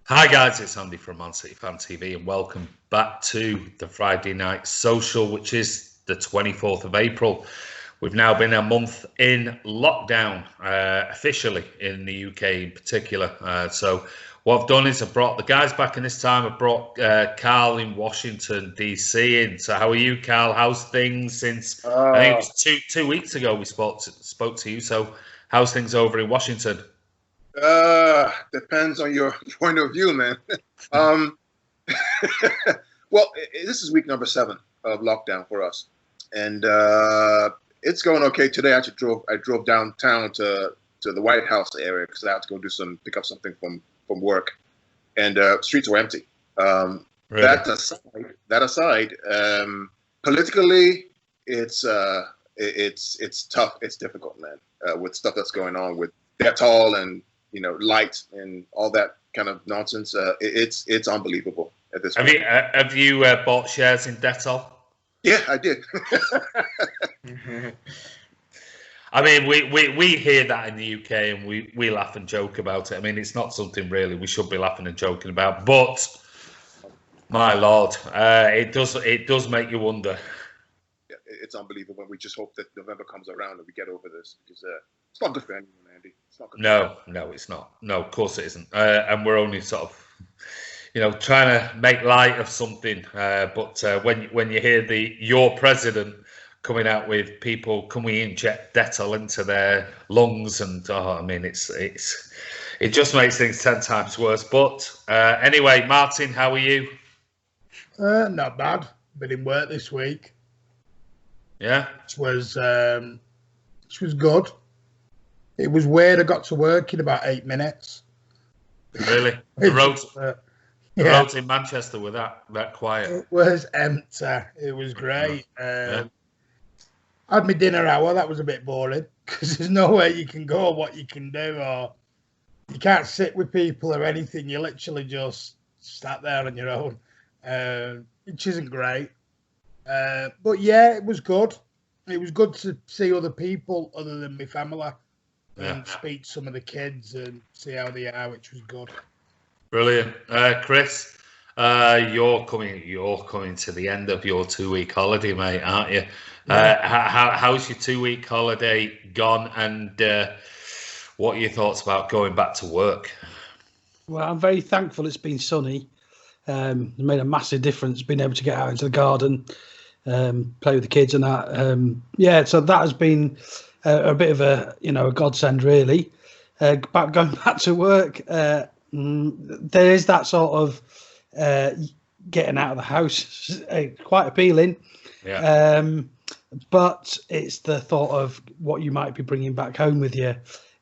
Hi guys, it's Andy from Man City Fan TV and welcome back to the Friday Night Social, which is the 24th of April. We've now been a month in lockdown, officially in the UK in particular. So what I've done is I've brought the guys back, and this time I've brought Karl in Washington, DC in. So how are you, Karl? How's things since, I think it was two weeks ago we spoke to you. So how's things over in Washington? Depends on your point of view, man. Well, this is week number 7 of lockdown for us, and it's going okay. Today, I drove downtown to the White House area because I had to go pick up something from work, and streets were empty. Really? That aside, politically, it's tough. It's difficult, man, with stuff that's going on with Dettol and light and all that kind of nonsense. It's unbelievable at this point. Have you bought shares in Dettol? Yeah, I did. I mean, we hear that in the UK and we laugh and joke about it. I mean, it's not something really we should be laughing and joking about, but my Lord, it does make you wonder. Yeah, it's unbelievable. We just hope that November comes around and we get over this, because it's not good for anyone, Andy. It's not good. No, it's not. No, of course it isn't. And we're only sort of, trying to make light of something. But when you hear your president coming out with people, can we inject Dettol into their lungs? And I mean, it just makes things 10 times worse. But anyway, Martin, how are you? Not bad. Been in work this week. Yeah, which was good. It was weird. I got to work in about 8 minutes. Really? The roads in Manchester were that quiet. It was empty. It was great. I had my dinner hour. That was a bit boring because there's nowhere you can go, what you can do, or you can't sit with people or anything. You literally just sat there on your own, which isn't great. But yeah, it was good. It was good to see other people other than my family and speak to some of the kids and see how they are, which was good. Brilliant. Chris, you're coming to the end of your 2-week holiday, mate, aren't you? Yeah. How's your 2-week holiday gone, and what are your thoughts about going back to work? Well, I'm very thankful it's been sunny. It made a massive difference being able to get out into the garden, play with the kids and that. So that has been a bit of a godsend, really. Going back to work, there is that sort of getting out of the house, quite appealing. Yeah. But it's the thought of what you might be bringing back home with you,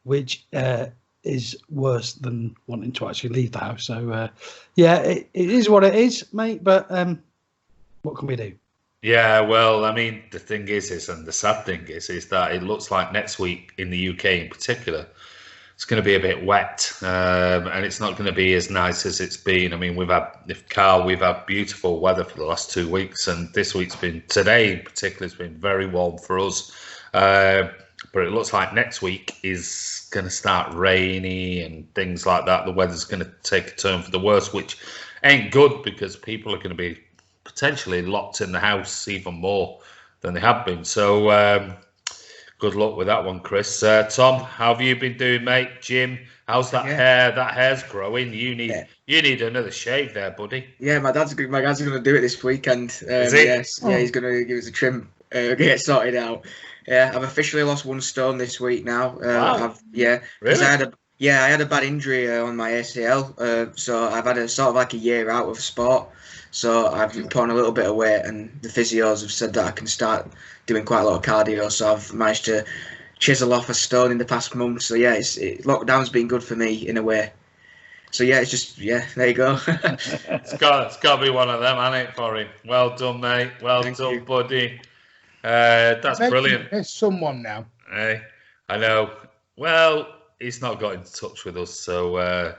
which is worse than wanting to actually leave the house. So it is what it is, mate, but what can we do? Yeah, well, I mean, the thing is, and the sad thing is that it looks like next week in the UK in particular, it's going to be a bit wet, and it's not going to be as nice as it's been. I mean, we've had beautiful weather for the last 2 weeks, and this week's today in particular, has been very warm for us. But it looks like next week is going to start rainy and things like that. The weather's going to take a turn for the worse, which ain't good because people are going to be potentially locked in the house even more than they have been. So good luck with that one, Chris. Tom, how have you been doing, mate? Jim, how's that hair? That hair's growing. You need another shave there, buddy. Yeah, my dad's going to do it this weekend. Yes, he's going to give us a trim, get it sorted out. Yeah, I've officially lost 1 stone this week now. Wow. Really? I had a bad injury on my ACL, so I've had a sort of like a year out of sport. So I've been putting a little bit of weight, and the physios have said that I can start doing quite a lot of cardio. So I've managed to chisel off a stone in the past month. So yeah, lockdown's been good for me in a way. So yeah, it's just there you go. It's got to be one of them, hasn't it, for him? Well done, mate. Thank you, buddy. That's brilliant. There's someone now. I know. Well, he's not got in touch with us, so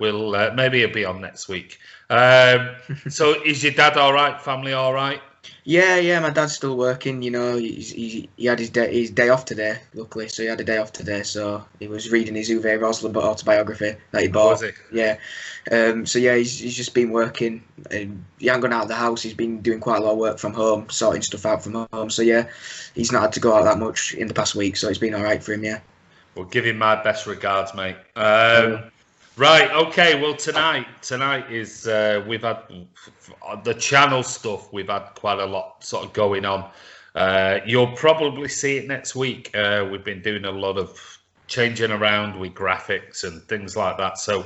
we'll maybe he'll be on next week. So is your dad all right? Family all right? Yeah. My dad's still working. You know, he had his day off today. Luckily, so he had a day off today. So he was reading his Uwe Rossler autobiography that he bought. Was he? Yeah. So yeah, he's just been working. He hasn't gone out of the house. He's been doing quite a lot of work from home, sorting stuff out from home. So yeah, he's not had to go out that much in the past week. So it's been all right for him. Yeah. We'll give him my best regards, mate. Right, okay. Well, tonight is we've had the channel stuff. We've had quite a lot sort of going on. You'll probably see it next week. We've been doing a lot of changing around with graphics and things like that. So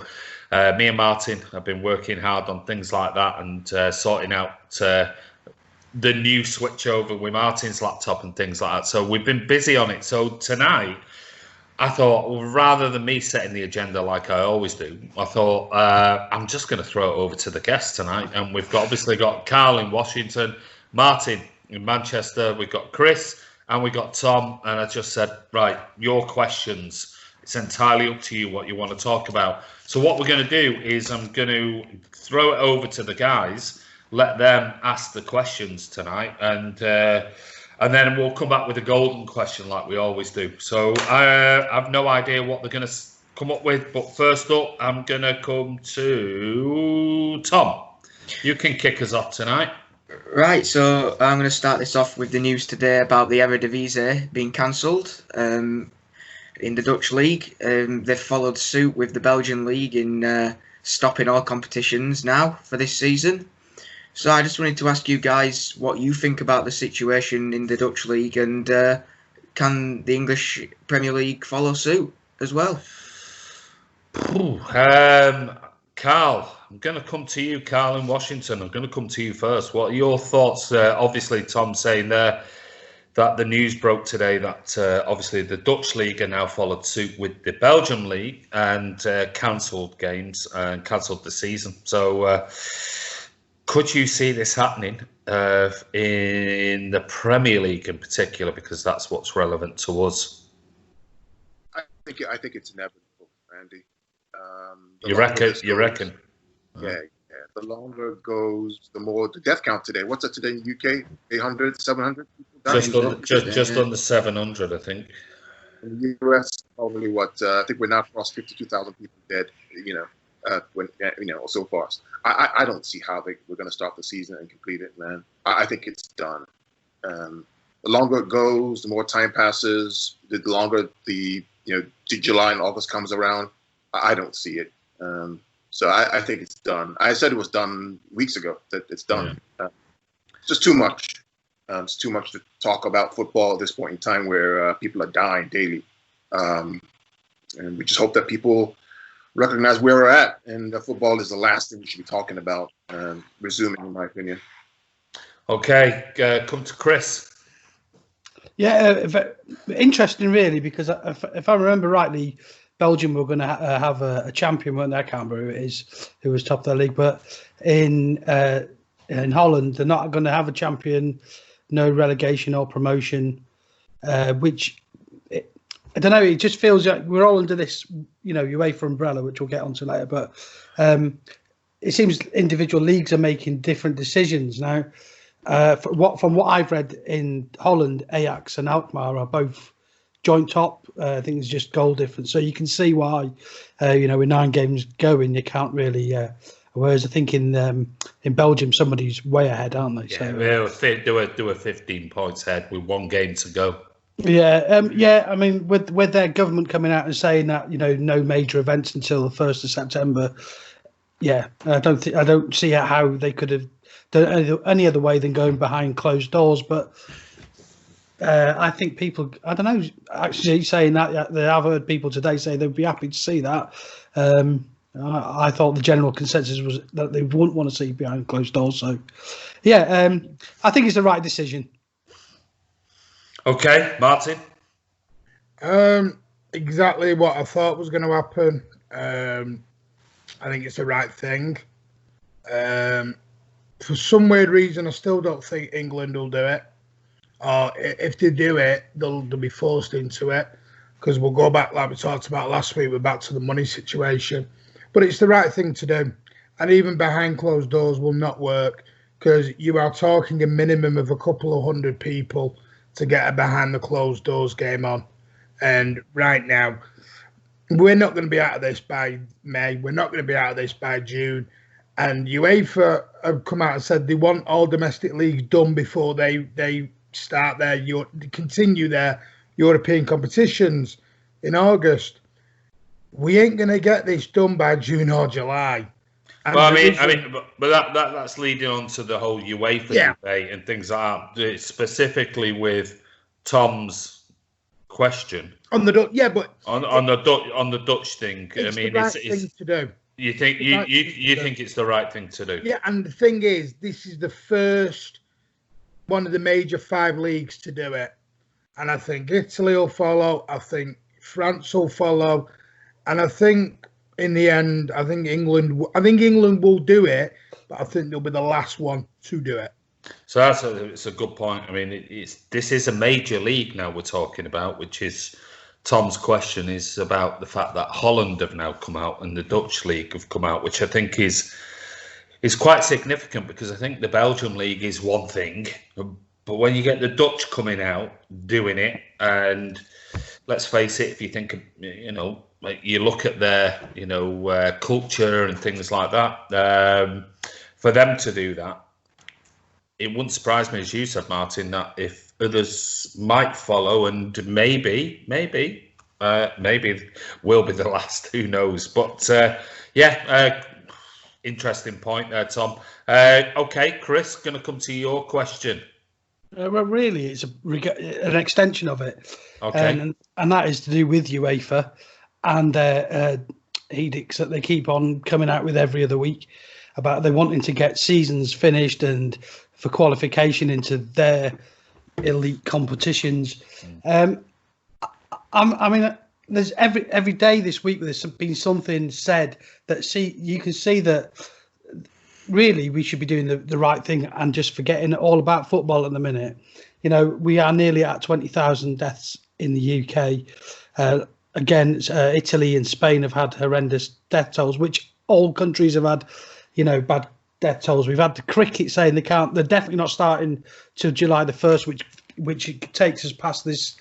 me and Martin have been working hard on things like that and sorting out the new switchover with Martin's laptop and things like that. So we've been busy on it. So tonight, I thought, well, rather than me setting the agenda like I always do, I thought I'm just going to throw it over to the guests tonight. And we've obviously got Karl in Washington, Martin in Manchester, we've got Chris, and we've got Tom. And I just said, right, your questions. It's entirely up to you what you want to talk about. So what we're going to do is I'm going to throw it over to the guys, let them ask the questions tonight, and then we'll come back with a golden question like we always do. So I have no idea what they're going to come up with. But first up, I'm going to come to Tom. You can kick us off tonight. Right, so I'm going to start this off with the news today about the Eredivisie being cancelled in the Dutch League. They've followed suit with the Belgian League in stopping all competitions now for this season. So I just wanted to ask you guys what you think about the situation in the Dutch League, and can the English Premier League follow suit as well? Karl, I'm going to come to you, Karl in Washington. I'm going to come to you first. What are your thoughts? Obviously, Tom saying there that the news broke today that obviously the Dutch League are now followed suit with the Belgian League and cancelled games and cancelled the season. So could you see this happening in the Premier League in particular, because that's what's relevant to us? I think it's inevitable, Andy. You reckon? Yeah. The longer it goes, the more the death count today. What's it today in the UK? 800, 700 people died? Just under 700, I think. In the US, probably I think we're now across 52,000 people dead. So far. I don't see how we're going to start the season and complete it, man. I think it's done. The longer it goes, the more time passes, the longer the July and August comes around. I don't see it. So I think it's done. I said it was done weeks ago. That it's done. Yeah. It's just too much. It's too much to talk about football at this point in time, where people are dying daily, and we just hope that people recognize where we're at, and football is the last thing we should be talking about resuming, in my opinion. Okay, come to Chris. Yeah, interesting, really, because if I remember rightly, Belgium were going to have a champion, weren't they? I can't remember who was top of their league, but in Holland, they're not going to have a champion, no relegation or promotion, which I don't know. It just feels like we're all under this, UEFA umbrella, which we'll get onto later. But it seems individual leagues are making different decisions now. From what I've read in Holland, Ajax and Alkmaar are both joint top. I think it's just goal difference. So you can see why, with 9 games going, you can't really. Whereas I think in Belgium, somebody's way ahead, aren't they? Yeah, so, they were 15 points ahead with 1 game to go. Yeah. I mean, with their government coming out and saying that no major events until the 1st of September. Yeah, I don't see how they could have done any other way than going behind closed doors. But I think people, I don't know, actually saying that they have heard people today say they'd be happy to see that. I thought the general consensus was that they wouldn't want to see behind closed doors. So, yeah, I think it's the right decision. Okay, Martin. Exactly what I thought was going to happen. I think it's the right thing. For some weird reason, I still don't think England will do it. Or if they do it, they'll be forced into it, because we'll go back, like we talked about last week, we're back to the money situation. But it's the right thing to do. And even behind closed doors will not work. because you are talking a minimum of a couple of hundred people to get a behind the closed doors game on. And right now, we're not going to be out of this by May. We're not going to be out of this by June. And UEFA have come out and said they want all domestic leagues done before they start continue their European competitions in August. We ain't going to get this done by June or July. And well, but that's leading on to the whole UEFA debate and things like that. Specifically with Tom's question on the but on the Dutch thing. It's the right thing to do. You think you think it's the right thing to do? Yeah, and the thing is, this is the first one of the major 5 leagues to do it, and I think Italy will follow. I think France will follow, and I think in the end, I think England will do it, but I think they'll be the last one to do it. So it's a good point. I mean, this is a major league now we're talking about, which is Tom's question is about the fact that Holland have now come out and the Dutch league have come out, which I think is quite significant because I think the Belgium league is one thing, but when you get the Dutch coming out doing it, and let's face it, if you think, like you look at their, culture and things like that, for them to do that, it wouldn't surprise me, as you said, Martin, that if others might follow and maybe will be the last, who knows? But interesting point there, Tom. Okay, Chris, going to come to your question. Well, really, it's an extension of it. Okay. And that is to do with UEFA and their edicts that they keep on coming out with every other week about they wanting to get seasons finished and for qualification into their elite competitions. I mean, there's every day this week there's been something said that you can see that really we should be doing the right thing and just forgetting all about football at the minute. We are nearly at 20,000 deaths in the UK. Again, Italy and Spain have had horrendous death tolls, which all countries have had, bad death tolls. We've had the cricket saying they're definitely not starting till July the 1st, which takes us past this,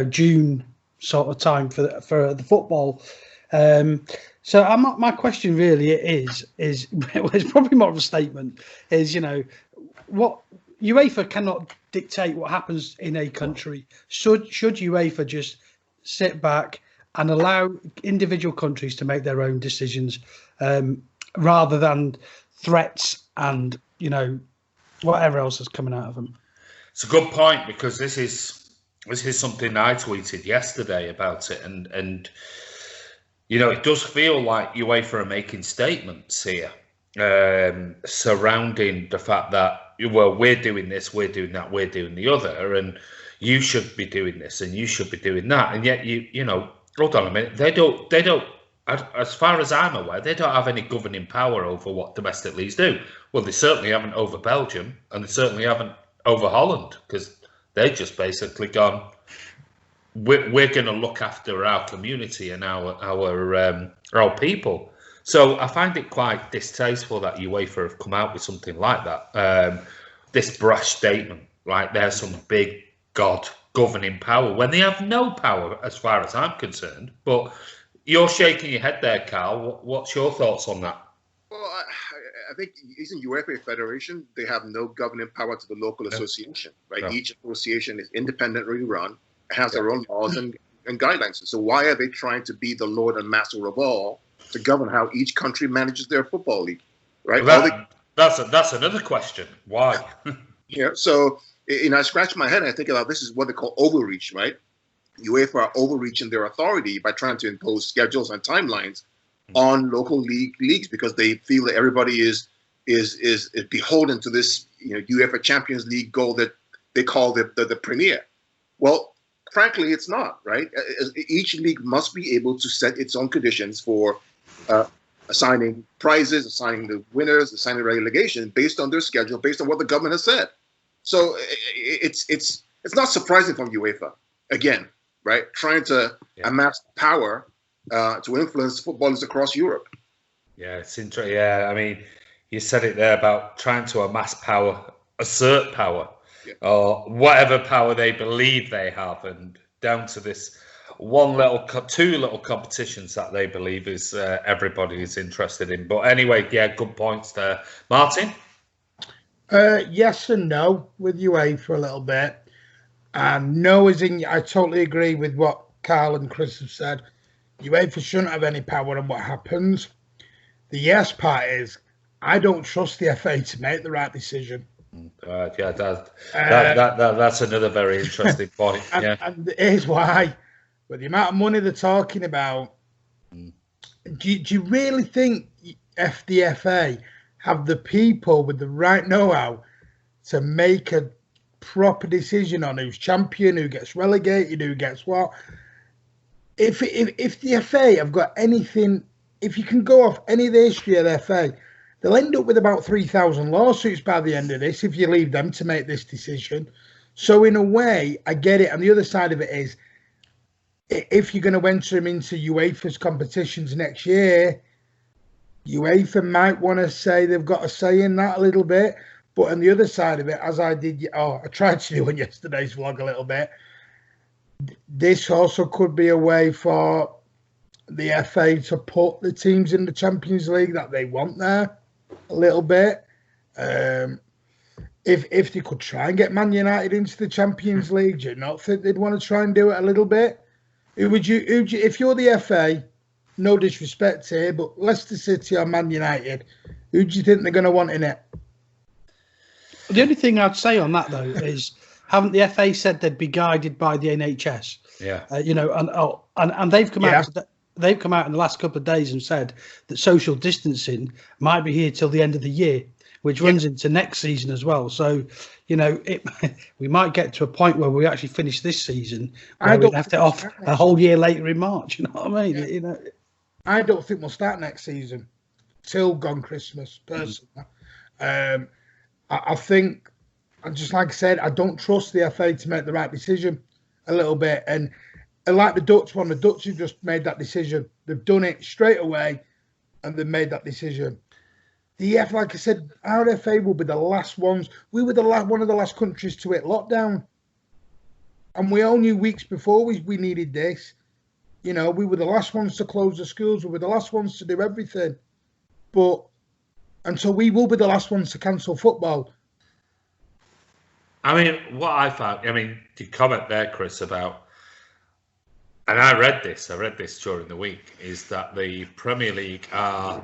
June sort of time for the football. So my question really is it's probably more of a statement, is, what UEFA cannot dictate what happens in a country. Should UEFA just sit back and allow individual countries to make their own decisions, rather than threats and whatever else is coming out of them? It's a good point, because this is something I tweeted yesterday about it, and it does feel like UEFA are making statements here surrounding the fact that, well, we're doing this, we're doing that, we're doing the other, and you should be doing this and you should be doing that, and yet hold on a minute, they don't, as far as I'm aware, they don't have any governing power over what domestic leagues do. Well, they certainly haven't over Belgium, and they certainly haven't over Holland, because they've just basically gone, we're going to look after our community and our people. So I find it quite distasteful that UEFA have come out with something like that. This brash statement, like there's some big God governing power, when they have no power as far as I'm concerned. But you're shaking your head there, Karl. What's your thoughts on that? Well, I think isn't UEFA a federation? They have no governing power to the local association, right? No. Each association is independently run, has their own laws and guidelines. So why are they trying to be the Lord and Master of all to govern how each country manages their football league, right? Well, that's another question. Why? So I scratch my head and I think about this is what they call overreach, right? UEFA are overreaching their authority by trying to impose schedules and timelines on local leagues because they feel that everybody is beholden to this UEFA Champions League goal that they call the premier. Well, frankly, it's not, right? Each league must be able to set its own conditions for assigning prizes, assigning the winners, assigning relegation based on their schedule, based on what the government has said. So it's not surprising from UEFA, again, right? Trying to amass power to influence footballers across Europe. Yeah, it's interesting. Yeah, I mean, you said it there about trying to amass power, assert power, or whatever power they believe they have, and down to this two little competitions that they believe is everybody is interested in. But anyway, yeah, good points there, Martin. Yes and no with UEFA a little bit. And no is in, I totally agree with what Karl and Chris have said. UEFA shouldn't have any power on what happens. The yes part is, I don't trust the FA to make the right decision. Yeah, that's another very interesting point. And here's why. With the amount of money they're talking about, do you really think the FA have the people with the right know-how to make a proper decision on who's champion, who gets relegated, who gets what? If the FA have got anything, if you can go off any of the history of the FA, they'll end up with about 3,000 lawsuits by the end of this if you leave them to make this decision. So in a way, I get it. And the other side of it is, if you're going to enter them into UEFA's competitions next year, UEFA might want to say they've got a say in that a little bit. But on the other side of it, as I tried to do on yesterday's vlog a little bit, this also could be a way for the FA to put the teams in the Champions League that they want there a little bit. If they could try and get Man United into the Champions League, do you not think they'd want to try and do it a little bit? If you're the FA, no disrespect here, but Leicester City or Man United, who do you think they're going to want in it? The only thing I'd say on that, though, is haven't the FA said they'd be guided by the NHS? Yeah. And they've come out. They've come out in the last couple of days and said that social distancing might be here till the end of the year, which runs into next season as well. So, we might get to a point where we actually finish this season where we left it off a whole year later in March. You know what I mean? Yeah. I don't think we'll start next season till gone Christmas, personally. I think, just like I said, I don't trust the FA to make the right decision a little bit. And like the Dutch one, the Dutch have just made that decision. They've done it straight away and they've made that decision. The FA, like I said, our FA will be the last ones. We were one of the last countries to hit lockdown. And we all knew weeks before we needed this. We were the last ones to close the schools. We were the last ones to do everything. And so we will be the last ones to cancel football. I mean, what I found, the comment there, Chris, about, and I read this during the week, is that the Premier League are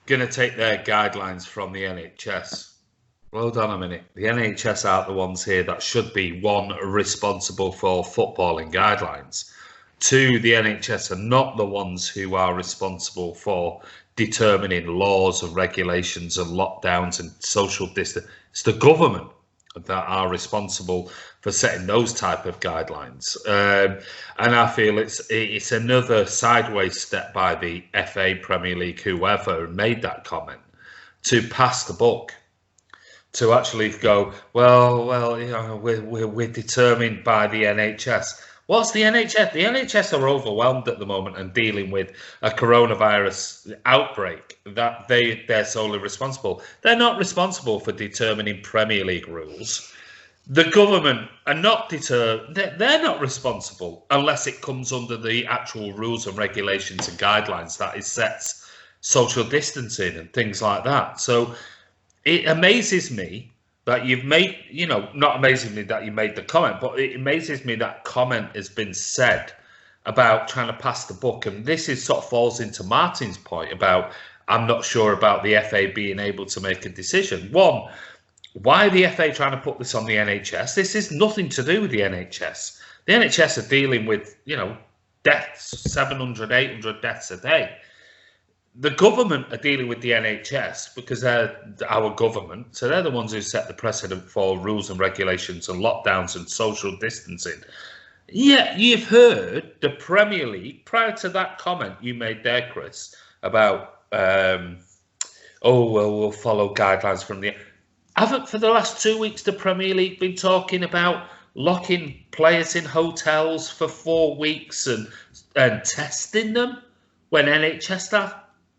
going to take their guidelines from the NHS. Well, hold on a minute. The NHS aren't the ones here that should be, one, responsible for footballing guidelines. Two, the NHS are not the ones who are responsible for determining laws and regulations and lockdowns and social distance. It's the government that are responsible for setting those type of guidelines. And I feel it's another sideways step by the FA, Premier League, whoever made that comment, to pass the buck, to actually go, well, we're determined by the NHS. What's the NHS? The NHS are overwhelmed at the moment and dealing with a coronavirus outbreak that they're solely responsible. They're not responsible for determining Premier League rules. The government are not they're not responsible unless it comes under the actual rules and regulations and guidelines that it sets social distancing and things like that. So it amazes me that you've made, not amazing me that you made the comment, but it amazes me that comment has been said about trying to pass the buck. And this sort of falls into Martin's point about, I'm not sure about the FA being able to make a decision. One, why are the FA trying to put this on the NHS? This is nothing to do with the NHS. The NHS are dealing with, deaths, 700, 800 deaths a day. The government are dealing with the NHS because they're our government. So they're the ones who set the precedent for rules and regulations and lockdowns and social distancing. Yeah, you've heard the Premier League, prior to that comment you made there, Chris, about, we'll follow guidelines from the... Haven't for the last 2 weeks the Premier League been talking about locking players in hotels for 4 weeks and testing them when NHS staff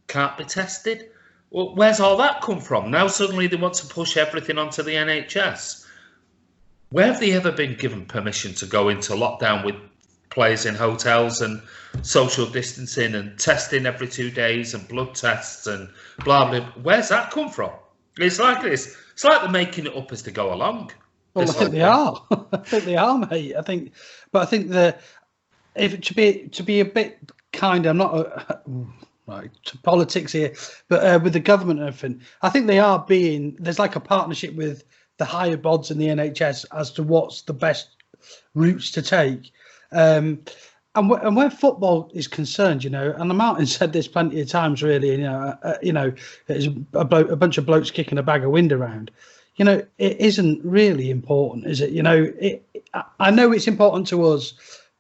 can't be tested? Well, where's all that come from? Now suddenly they want to push everything onto the NHS. Where have they ever been given permission to go into lockdown with players in hotels and social distancing and testing every 2 days and blood tests and blah, blah? Where's that come from? It's like this. It's like they're making it up as they go along. Well, I think they are. I think they are, mate. I think that if to be a bit kind, I'm not right to politics here, but with the government and everything, I think they are being. There's like a partnership with the higher bods in the NHS as to what's the best routes to take. And where football is concerned, and Martin said this plenty of times, really, it's a bunch of blokes kicking a bag of wind around. It isn't really important, is it? I know it's important to us,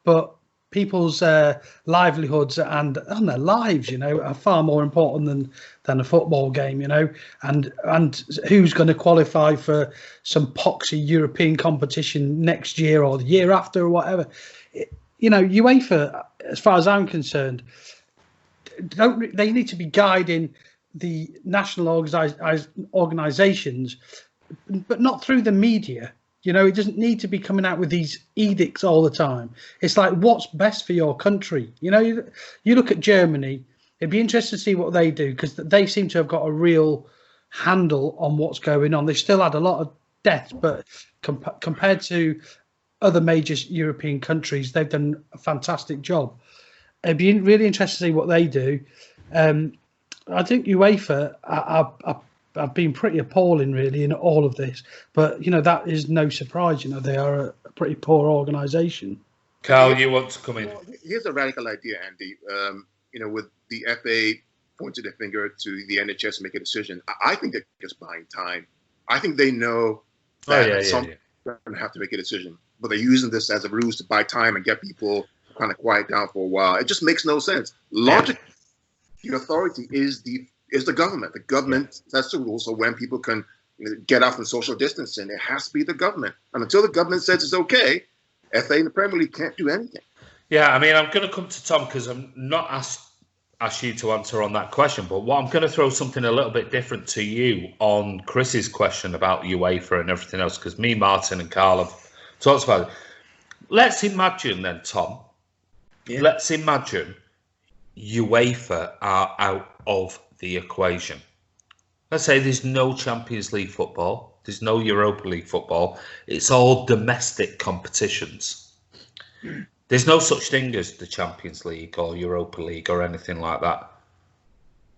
but people's livelihoods and their lives, are far more important than a football game, and who's going to qualify for some poxy European competition next year or the year after or whatever. UEFA, as far as I'm concerned, they need to be guiding the national organisations, but not through the media. It doesn't need to be coming out with these edicts all the time. It's like, what's best for your country? You look at Germany. It'd be interesting to see what they do, because they seem to have got a real handle on what's going on. They still had a lot of deaths, but compared to other major European countries, they've done a fantastic job. It'd be really interesting to see what they do. I think UEFA have been pretty appalling, really, in all of this. But, that is no surprise. They are a pretty poor organisation. Karl, you want to come in? Well, here's a radical idea, Andy. With the FA pointing their finger to the NHS to make a decision, I think they're just buying time. I think they know that someone's going to have to make a decision. But they're using this as a ruse to buy time and get people kind of quiet down for a while. It just makes no sense. Logically, the authority is the government. The government sets the rules. So when people can get out from social distancing, it has to be the government. And until the government says it's okay, FA and the Premier League can't do anything. Yeah, I mean, I'm going to come to Tom because I'm not asked you to answer on that question, but I'm going to throw something a little bit different to you on Chris's question about UEFA and everything else, because me, Martin and Karl have talked about it. Let's imagine then, Tom, let's imagine UEFA are out of the equation. Let's say there's no Champions League football, there's no Europa League football, it's all domestic competitions. There's no such thing as the Champions League or Europa League or anything like that.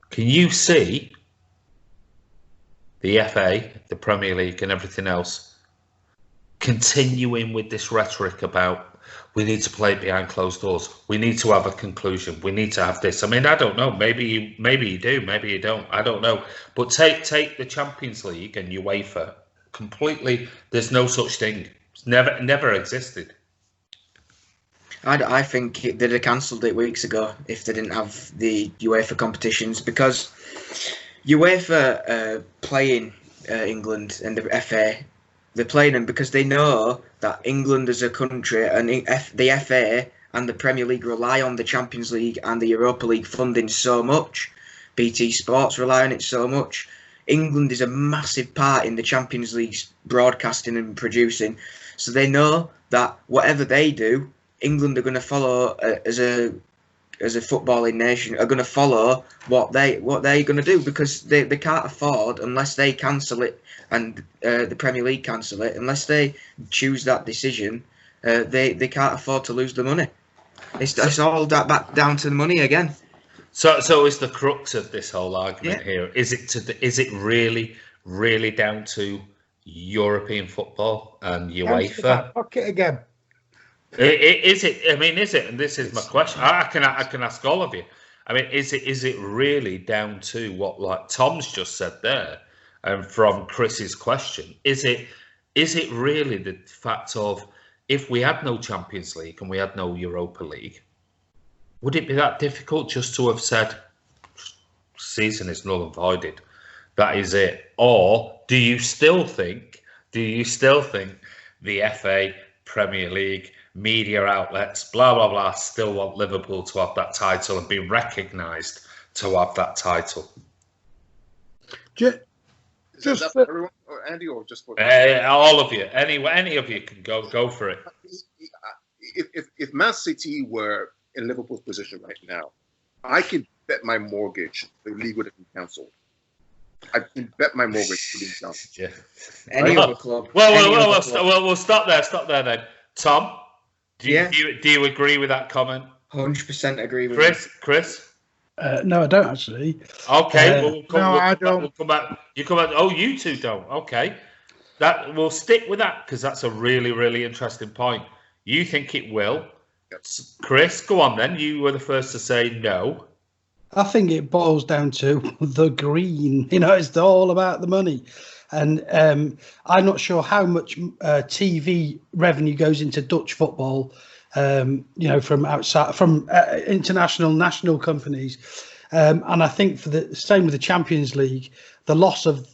Can you see the FA, the Premier League and everything else continuing with this rhetoric about we need to play it behind closed doors, we need to have a conclusion, we need to have this? I mean, I don't know. Maybe you do, maybe you don't. I don't know. But take the Champions League and UEFA completely. There's no such thing. It's never existed. I think they'd have cancelled it weeks ago if they didn't have the UEFA competitions, because UEFA playing England and the FA. They're playing them because they know that England as a country and the FA and the Premier League rely on the Champions League and the Europa League funding so much. BT Sports rely on it so much. England is a massive part in the Champions League's broadcasting and producing. So they know that whatever they do, England are going to follow as a footballing nation, are going to follow what they're going to do, because they can't afford, unless they cancel it and the Premier League cancel it, unless they choose that decision, they can't afford to lose the money. It's all back down to the money again. So is the crux of this whole argument here? Is it really down to European football and UEFA? Pocket again. Is it? I mean, is it? And this is my question. I can ask all of you. I mean, is it really down to what, like Tom's just said there, and from Chris's question? Is it really the fact of, if we had no Champions League and we had no Europa League, would it be that difficult just to have said season is null and voided? That is it. Or do you still think the FA, Premier League, media outlets, blah, blah, blah, still want Liverpool to have that title and be recognised to have that title? Just for everyone, or Andy, or just for all of you? Any of you can go for it. If Man City were in Liverpool's position right now, I could bet my mortgage the league would have been cancelled. I can bet my mortgage to be cancelled. Yeah. Any other club? We'll stop there then. Tom, do you agree with that comment? 100% agree with Chris? No, I don't actually. Okay, I don't. We'll come back. You come back. Oh, you two don't. Okay, we'll stick with that because that's a really, really interesting point. You think it will? Yep. Chris, go on then. You were the first to say no. I think it boils down to the green. It's all about the money. And I'm not sure how much TV revenue goes into Dutch football, from outside, from international, national companies. And I think for the same with the Champions League, the loss of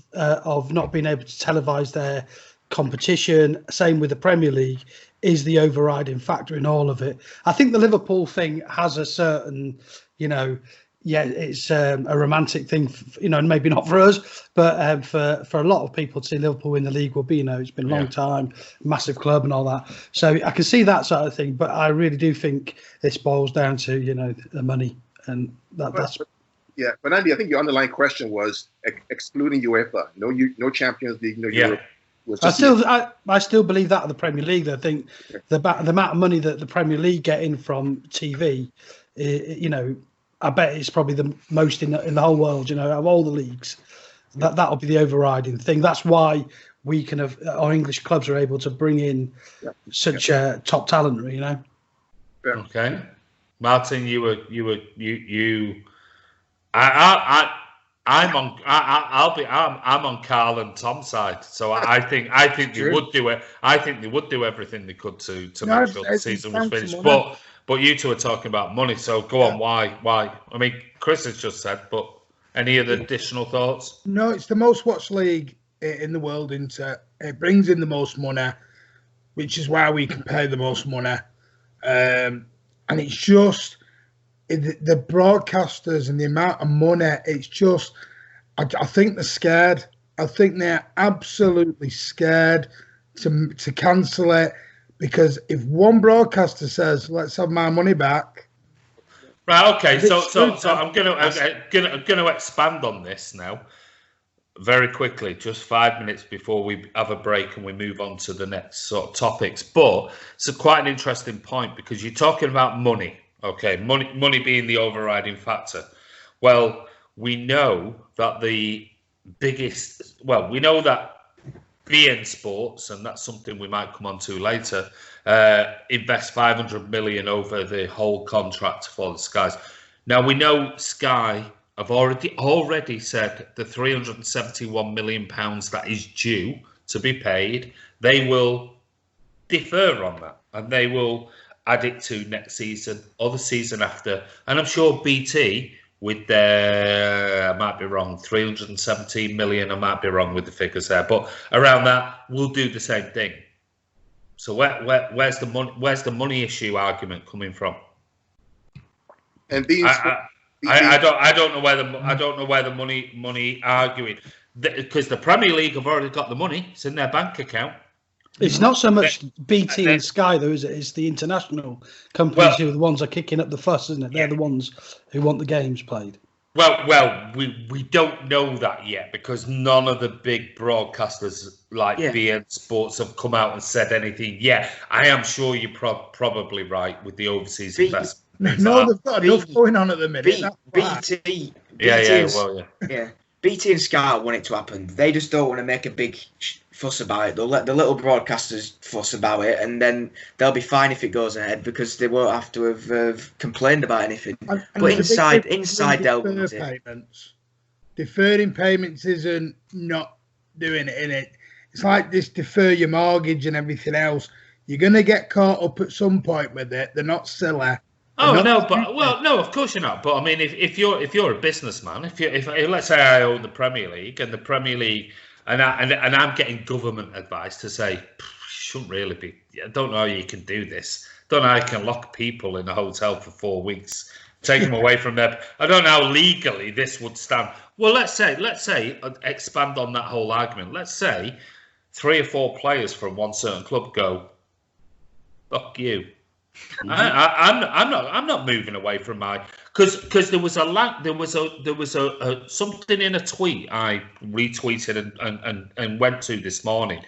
not being able to televise their competition, same with the Premier League, is the overriding factor in all of it. I think the Liverpool thing has a certain, it's a romantic thing, and maybe not for us, but for a lot of people to see Liverpool win the league will be, it's been a long time, massive club and all that. So I can see that sort of thing, but I really do think this boils down to, the money, and that's. Yeah, but Andy, I think your underlying question was excluding UEFA, no Champions League, no Europe. I still believe that of the Premier League. I think the amount of money that the Premier League get in from TV, I bet it's probably the most in the whole world. Of all the leagues, that'll be the overriding thing. That's why our English clubs are able to bring in such top talent. Yeah. Okay, Martin, I'm on Karl and Tom's side, so I think they would do it. I think they would do everything they could to make sure the season was finished. But you two are talking about money, so go on. Why? I mean, Chris has just said, but any other additional thoughts? No, it's the most watched league in the world. It brings in the most money, which is why we can pay the most money, and it's just. The broadcasters and the amount of money, it's just, I think they're scared. I think they're absolutely scared to cancel it, because if one broadcaster says, "Let's have my money back," right? Okay, so I'm gonna expand on this now, very quickly, just 5 minutes before we have a break and we move on to the next sort of topics. But it's quite an interesting point, because you're talking about money. Okay, money being the overriding factor. Well, we know that we know that BN Sports, and that's something we might come on to later, invest 500 million over the whole contract for the Skies. Now, we know Sky have already said the 371 million pounds that is due to be paid, they will defer on that, and they will add it to next season or the season after. And I'm sure BT, with their, I might be wrong, 317 million, I might be wrong with the figures there, but around that, will do the same thing. So where's the money issue argument coming from? And I don't know where the money arguing, because the Premier League have already got the money. It's in their bank account. It's not so much BT and Sky, though, is it? It's the international companies who are the ones that are kicking up the fuss, isn't it? They're the ones who want the games played. Well, we don't know that yet, because none of the big broadcasters like BN Sports have come out and said anything. Yeah, I am sure you're probably right with the overseas investment. No, they've got enough going on at the minute. BT. Yeah. BT and Sky want it to happen. They just don't want to make a big fuss about it. They'll let the little broadcasters fuss about it, and then they'll be fine if it goes ahead, because they won't have to have complained about anything. But inside they'll deferring payments isn't not doing it, innit? It's like this defer your mortgage and everything else. You're gonna get caught up at some point with it. They're not silly. No, of course you're not. But I mean, if you're a businessman, if let's say I own the Premier League, and the Premier League, and I'm getting government advice to say, shouldn't really be. I don't know how you can do this. Don't know how you can lock people in a hotel for 4 weeks, take them away from their. I don't know how legally this would stand. Well, let's say, expand on that whole argument. Let's say 3 or 4 players from one certain club go, "Fuck you." I'm not moving away from my because there was something in a tweet I retweeted and went to this morning,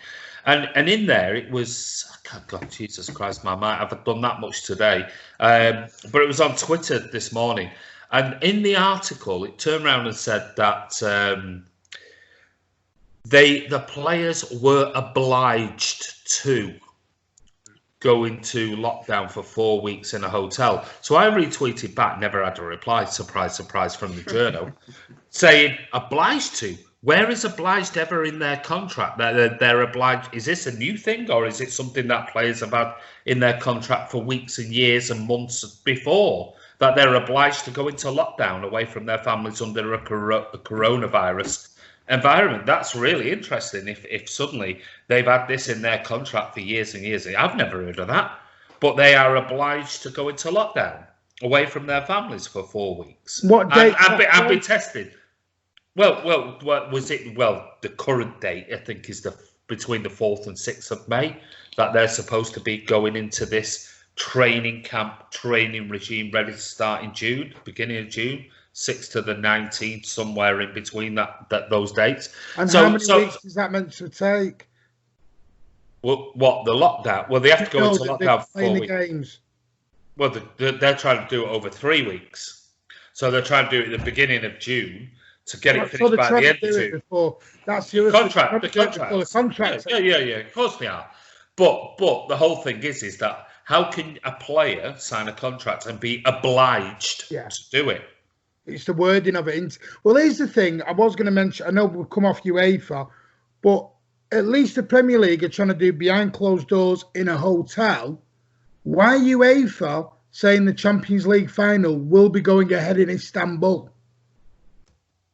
and in there it was, God, Jesus Christ, I might have done that much today, but it was on Twitter this morning, and in the article it turned around and said that the players were obliged to go into lockdown for 4 weeks in a hotel. So I retweeted back, never had a reply, surprise, surprise, from the journal, saying, obliged to? Where is obliged ever in their contract? They're obliged. Is this a new thing, or is it something that players have had in their contract for weeks and years and months before, that they're obliged to go into lockdown away from their families under a coronavirus environment? That's really interesting. If suddenly they've had this in their contract for years and years, I've never heard of that, but they are obliged to go into lockdown away from their families for 4 weeks. What date? And be tested. Well, what was it? Well, the current date I think is between the 4th and 6th of May that they're supposed to be going into this training camp, training regime, ready to start in June, beginning of June. 6th to the 19th, somewhere in between those dates. And how many weeks is that meant to take? Well, what, the lockdown? Well, they have to go into lockdown for 4 weeks. Games. Well, they're trying to do it over 3 weeks. So they're trying to do it at the beginning of June to get it finished by the end of June. That's the contract. The contract. Yeah. Of course they are. But the whole thing is that how can a player sign a contract and be obliged to do it? It's the wording of it. Well, here's the thing. I was going to mention, I know we'll come off UEFA, but at least the Premier League are trying to do behind closed doors in a hotel. Why UEFA saying the Champions League final will be going ahead in Istanbul?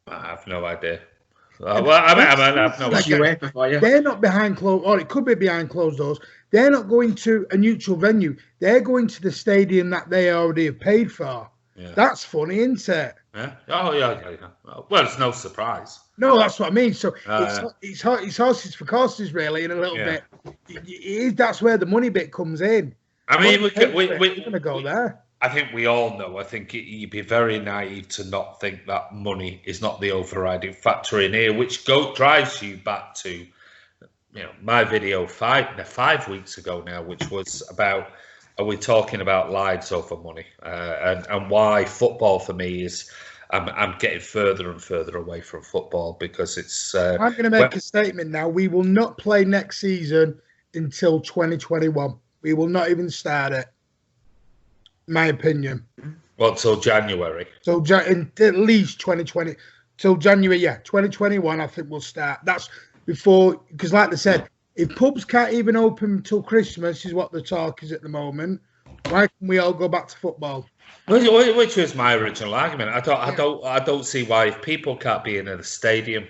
I have no idea. Well, I have no idea. They're not behind closed, or it could be behind closed doors. They're not going to a neutral venue. They're going to the stadium that they already have paid for. Yeah. That's funny, isn't it? Yeah. Oh, yeah. Well, it's no surprise. No, that's what I mean. So it's horses for courses, really, in a little bit. That's where the money bit comes in. I mean, we're going to go there. I think we all know. I think you'd be very naive to not think that money is not the overriding factor in here, which drives you back to, my video 5 weeks ago now, which was about. Are we talking about lives over money, and why football for me is I'm getting further and further away from football because it's. I'm going to make a statement now. We will not play next season until 2021. We will not even start it. My opinion. Well, till January. So at least 2020 till January. 2021. I think we'll start. That's before, because like I said. If pubs can't even open until Christmas, is what the talk is at the moment, why can we all go back to football? Which was my original argument. I don't see why, if people can't be in a stadium,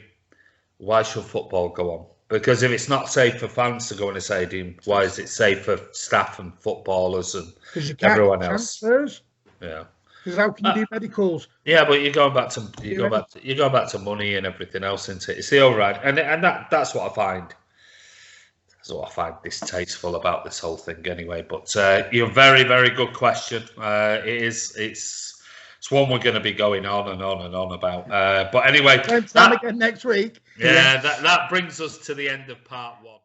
why should football go on? Because if it's not safe for fans to go in a stadium, why is it safe for staff and footballers and everyone else? Transfers. Yeah. Because how can you do medicals? Yeah, but you're going back to money and everything else, isn't it? It's the override, and that's what I find. That's what I find distasteful about this whole thing, anyway. But you're very, very good question. It's one we're going to be going on and on and on about. But anyway, again next week. Yeah, that brings us to the end of part 1.